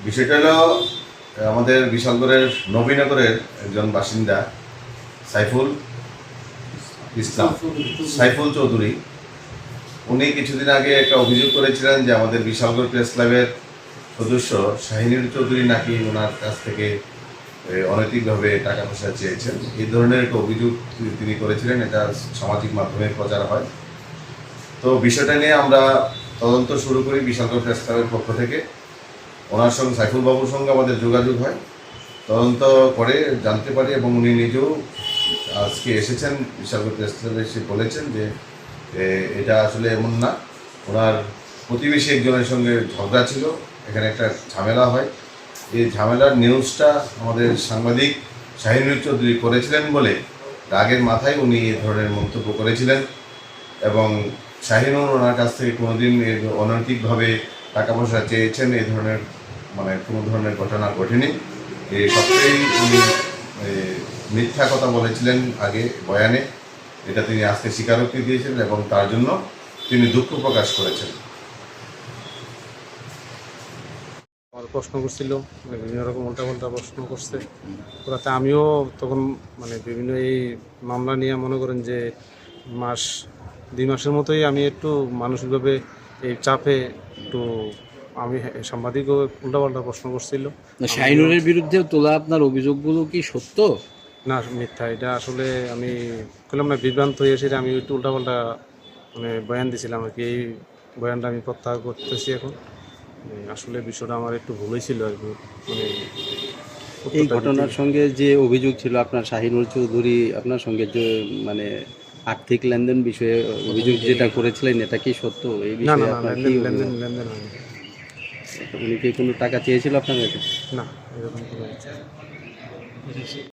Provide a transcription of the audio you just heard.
বিষয়টা হলো আমাদের বিশালগড়ের নবীনগরের একজন বাসিন্দা সাইফুল চৌধুরী, উনি কিছুদিন আগে একটা অভিযোগ করেছিলেন যে আমাদের বিশালগড় প্রেস ক্লাবের সদস্য শাহিনুর চৌধুরী নাকি ওনার কাছ থেকে অনৈতিকভাবে টাকা পয়সা চেয়েছেন। এই ধরনের একটা অভিযোগ তিনি করেছিলেন, এটা সামাজিক মাধ্যমে প্রচার হয়। তো বিষয়টা নিয়ে আমরা তদন্ত শুরু করি বিশালগড় প্রেস ক্লাবের পক্ষ থেকে। ওনার সঙ্গে সাইফুল বাবুর সঙ্গে আমাদের যোগাযোগ হয়, তদন্ত করে জানতে পারি এবং উনি নিজেও আজকে এসেছেন বিশালগড় প্রেস ক্লাবে, এসে বলেছেন যে এটা আসলে এমন না, ওনার প্রতিবেশী একজনের সঙ্গে ঝগড়া ছিল, এখানে একটা ঝামেলা হয়। এই ঝামেলার নিউজটা আমাদের সাংবাদিক শাহিনুর চৌধুরী করেছিলেন বলে রাগের মাথায় উনি এই ধরনের মন্তব্য করেছিলেন এবং শাহিনুর ওনার কাছ থেকে কোনোদিন অনৈতিকভাবে টাকা পয়সা চেয়েছেন এই ধরনের কোনো ধরনের ঘটনা ঘটেনি। এই সবটাই উনি মিথ্যা কথা বলেছিলেন আগে বয়ানে, এটা তিনি আজকে স্বীকারোক্তি দিয়েছেন এবং তার জন্য তিনি দুঃখ প্রকাশ করেছেন। আমার প্রশ্ন করছিল, বিভিন্ন রকম উল্টাপাল্টা প্রশ্ন করছে, ওরাতে আমিও তখন বিভিন্ন এই মামলা নিয়ে মনে করেন যে 2 মাসের মতোই আমি একটু মানসিকভাবে এই চাপে একটু আমি সাংবাদিকও উল্টাপাল্টা প্রশ্ন করছিল। শাহিনুরের বিরুদ্ধে তোলা আপনার অভিযোগগুলো কি সত্য না মিথ্যা? এটা আসলে আমি বললাম না, বিভ্রান্ত হয়েছি, আমি একটু উল্টাপাল্টা বয়ান দিছিলাম আর কি। এই বয়ানটা আমি প্রত্যাহার করতেছি এখন। আসলে বিষয়টা আমার একটু ভুল হয়েছিল আর কি। এই ঘটনার সঙ্গে যে অভিযোগ ছিল আপনার শাহিনুর চৌধুরী আপনার সঙ্গে যে আর্থিক লেনদেন বিষয়ে অভিযোগ যেটা করেছিলেন, এটা কি সত্য? এই বিষয়ে আপনার কি লেনদেন হয়নি। উনি কি কোনো টাকা চেয়েছিল আপনার কাছে? না, এরকম কোনো